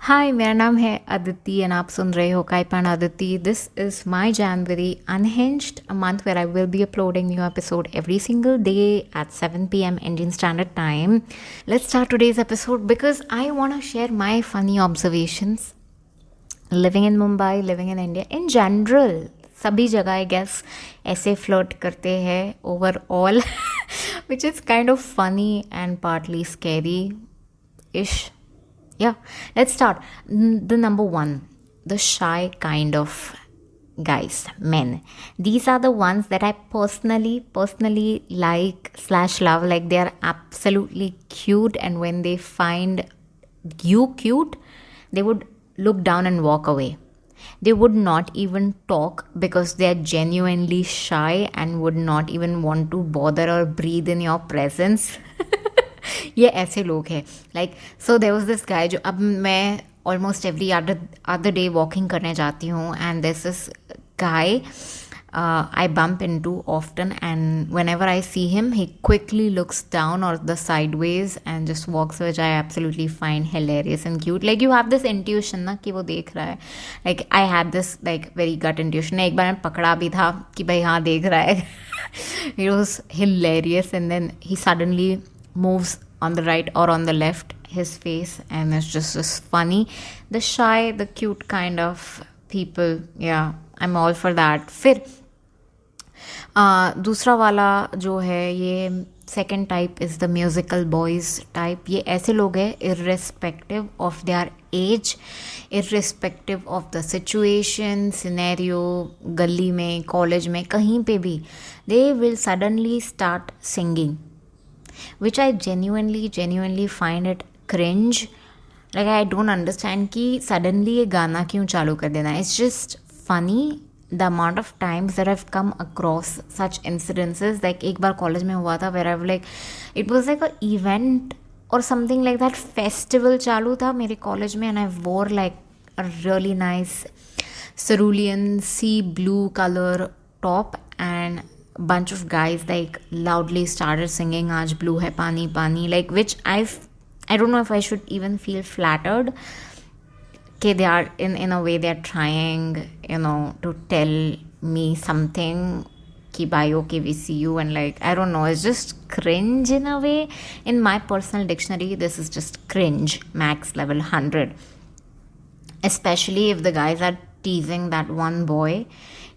हाय, मेरा नाम है अदिति एंड आप सुन रहे हो काइपन Aditi. This is my January Unhinged, a month where I will be uploading new episode every single day at 7 p.m. Indian Standard Time. Let's start today's episode because I want to share my funny observations living in Mumbai, living in India in general. सभी जगह I guess ऐसे flirt करते हैं overall which is kind of funny and partly scary ish. Yeah, let's start. The number one, the shy kind of guys, men. These are the ones that I personally like slash love. Like they are absolutely cute, and when they find you cute, they would look down and walk away. They would not even talk because they are genuinely shy and would not even want to bother or breathe in your presence. ये ऐसे लोग हैं. Like so there was this guy जो अब मैं almost every other day walking करने जाती हूँ and this is guy I bump into often and whenever I see him he quickly looks down और the sideways and just walks which I absolutely find hilarious and cute. Like you have this intuition ना कि वो देख रहा है. Like I had this like very gut intuition. एक बार मैं पकड़ा भी था कि भाई हाँ देख रहा है. It was hilarious and then he suddenly moves on the right or on the left his face and it's just funny. The shy, the cute kind of people, yeah, I'm all for that. फिर दूसरा वाला जो है ये second type is the musical boys type. ये ऐसे लोग हैं irrespective of their age, irrespective of the situation scenario, गली में कॉलेज में कहीं पे भी they will suddenly start singing, which I genuinely find it cringe. Like I don't understand कि suddenly ये गाना क्यों चालू कर देना. It's just funny the amount of times that I've come across such incidences. Like एक बार कॉलेज में हुआ था where I've like it was like a event or something like that, festival चालू था मेरे कॉलेज में and I wore like a really nice cerulean sea blue color top and bunch of guys like loudly started singing aaj blue hai pani pani, like which I don't know if I should even feel flattered okay they are in a way they are trying to tell me something ki bhai okay we see you and like I don't know, it's just cringe in a way. In my personal dictionary this is just cringe max level 100, especially if the guys are teasing that one boy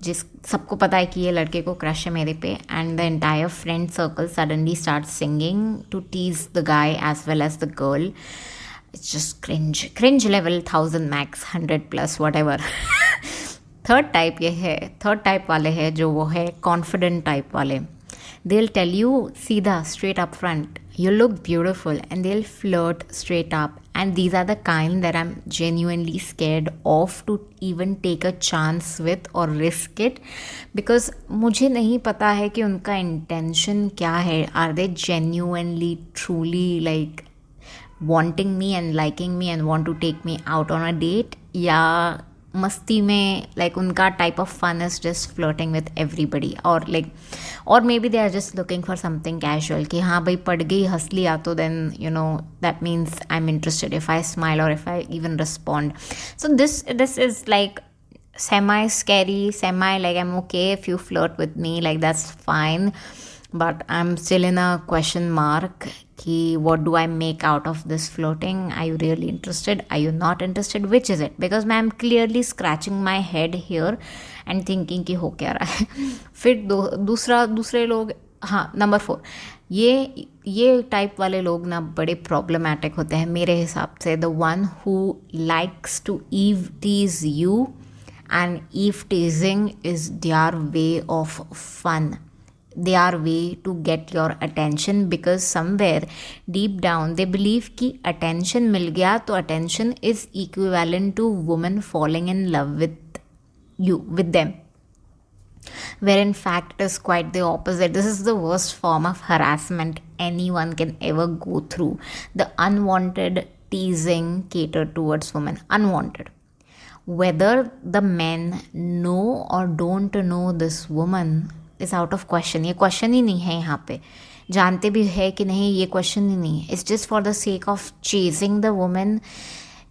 जिस सबको पता है कि ये लड़के को crush है मेरे पे and the entire friend circle suddenly start singing to tease the guy as well as the girl. It's just cringe level 1000 max 100 plus whatever. Third type वाले हैं जो वो है कॉन्फिडेंट टाइप वाले. they'll tell you सीधा straight up front you look beautiful and they'll flirt straight up, and these are the kind that I'm genuinely scared of to even take a chance with or risk it because मुझे नहीं पता है कि उनका intention क्या है. Are they genuinely truly like wanting me and liking me and want to take me out on a date, या मस्ती में like उनका type of fun is just flirting with everybody or maybe they are just looking for something casual कि हाँ भाई पड़ गई हंस लिया तो then that means I'm interested if I smile or if I even respond. So this is like semi scary, semi like I'm okay if you flirt with me, like that's fine, but I'm still in a question mark कि what do I make out of this flirting? Are you really interested? Are you not interested? Which is it? Because I'm clearly scratching my head here and thinking कि हो क्या रहा है. फिर दूसरे लोग, हाँ नंबर 4, ये टाइप वाले लोग ना बड़े प्रॉब्लमैटिक होते हैं मेरे हिसाब से. The one who likes to eve tease you and eve teasing is their way of fun, their way to get your attention because somewhere deep down they believe कि attention मिल गया तो attention is equivalent to women falling in love with them, where in fact it is quite the opposite. This is the worst form of harassment anyone can ever go through. The unwanted teasing catered towards women, unwanted. Whether the men know or don't know this woman is out of question. ये question ही नहीं है यहाँ पे. जानते भी है कि नहीं ये क्वेश्चन ही नहीं है. It's just for the sake of chasing the woman,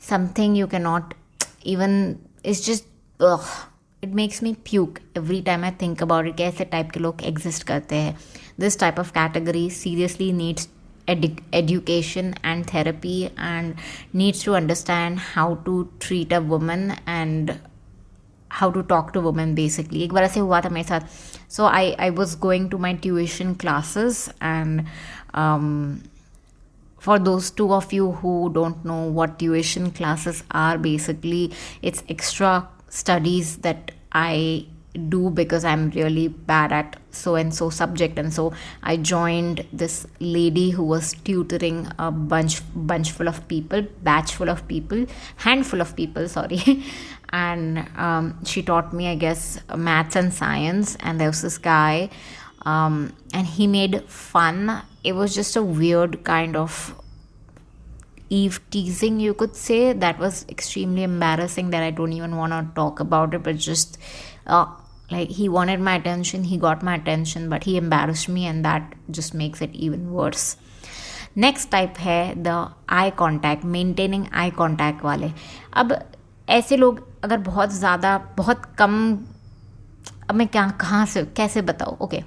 something you cannot even, it's just ugh, it makes me puke every time I think about it. कैसे टाइप के लोग एग्जिस्ट करते हैं. This type of category seriously needs education and therapy, and needs to understand how to treat a woman and how to talk to women basically. एक बार ऐसे हुआ था मेरे साथ. So I was going to my tuition classes, and for those two of you who don't know what tuition classes are, basically it's extra studies that I do because I'm really bad at so and so subject, and so I joined this lady who was tutoring a bunch full of people, batch full of people, handful of people, sorry. And she taught me, I guess, maths and science. And there was this guy, and he made fun. It was just a weird kind of eve teasing, you could say, that was extremely embarrassing, that I don't even want to talk about it. But just like, he wanted my attention, he got my attention, but he embarrassed me, and that just makes it even worse. Next type है the eye contact, maintaining eye contact वाले. अब ऐसे लोग अगर बहुत ज़्यादा, बहुत कम, अब मैं क्या, कहाँ से, कैसे बताऊँ, ओके,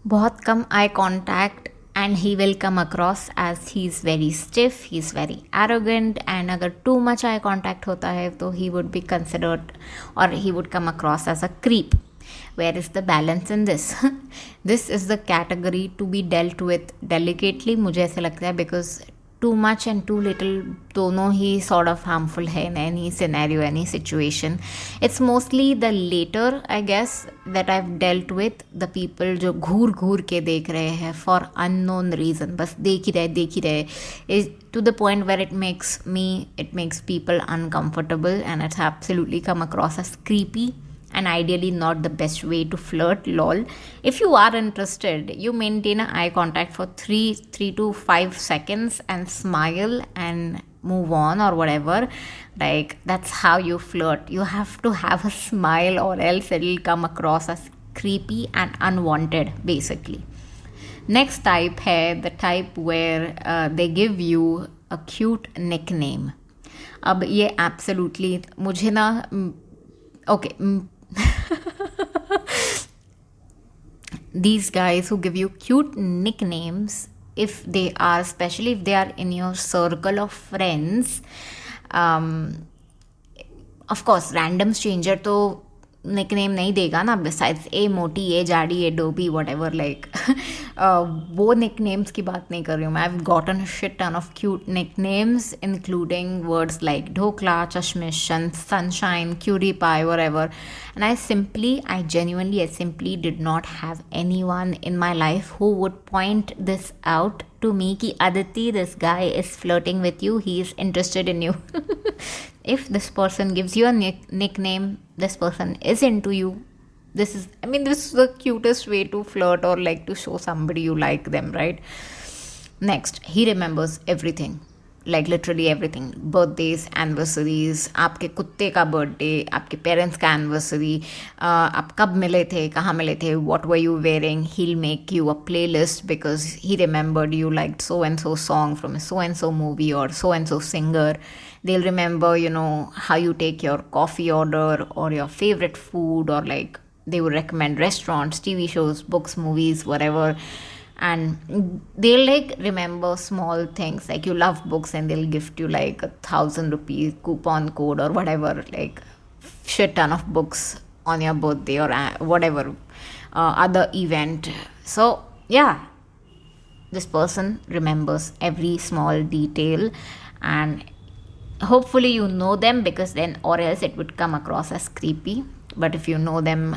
बहुत कम eye contact and he will come across as he's very stiff, he's very arrogant, and अगर too much eye contact होता है तो he would be considered, or he would come across as a creep. Where is the balance in this? This is the category to be dealt with delicately, मुझे ऐसा लगता है, because too much and too little दोनों ही sort of harmful है in any scenario, any situation. It's mostly the later, I guess, that I've dealt with, the people जो घूर घूर के देख रहे हैं for unknown reason, बस देख ही रहे, is to the point where it makes people uncomfortable, and it's absolutely come across as creepy. And ideally not the best way to flirt, lol. If you are interested, you maintain an eye contact for 3 to 5 seconds and smile and move on or whatever. Like, that's how you flirt. You have to have a smile, or else it'll come across as creepy and unwanted basically. Next type है the type where they give you a cute nickname. अब ये absolutely मुझे ना, okay, these guys who give you cute nicknames, if they are, especially if they are in your circle of friends, of course random stranger तो nickname नहीं देगा ना, besides a मोटी, a जाड़ी, ए डोबी, वट एवर, लाइक वो nicknames की बात नहीं कर रही हूँ मैं. I have gotten shit ton of cute nicknames including words like dhokla, chashmish, sunshine, cutie pie, whatever. And I simply did not have anyone in my life who would point this out to me ki Aditi, this guy is flirting with you, he is interested in you. If this person gives you a nickname, this person is into you. This is the cutest way to flirt, or like to show somebody you like them, right? Next, he remembers everything. Like literally everything. Birthdays, anniversaries, आपके कुत्ते का birthday, आपके parents का anniversary, आप कब मिले थे, कहाँ मिले थे, what were you wearing. He'll make you a playlist because he remembered you liked so and so song from a so and so movie or so and so singer. They'll remember, how you take your coffee order or your favorite food, or like they would recommend restaurants, TV shows, books, movies, whatever. And they'll like remember small things, like you love books and they'll gift you like 1,000 rupees coupon code or whatever, like shit ton of books on your birthday or whatever other event. So yeah, this person remembers every small detail, and hopefully you know them, because then, or else it would come across as creepy. But if you know them,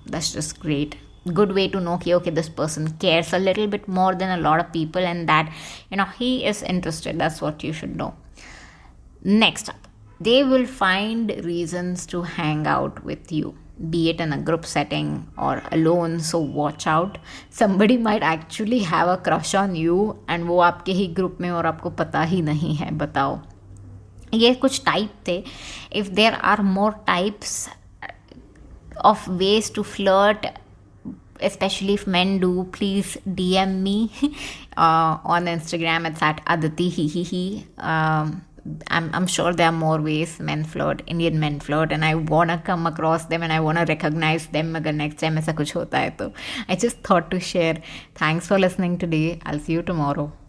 that's just great. Good way to know, okay, this person cares a little bit more than a lot of people, and that, he is interested. That's what you should know. Next up, they will find reasons to hang out with you, be it in a group setting or alone. So watch out. Somebody might actually have a crush on you, and वो आपके ही group में और आपको पता ही नहीं है. बताओ. ये कुछ टाइप थे. If there are more types of ways to flirt, especially if men do, please DM me on Instagram. It's at Aditi. I'm sure there are more ways men flirt, Indian men flirt, and I wanna come across them and I wanna recognize them अगर next time ऐसा कुछ होता है तो. I just thought to share. Thanks for listening today. I'll see you tomorrow.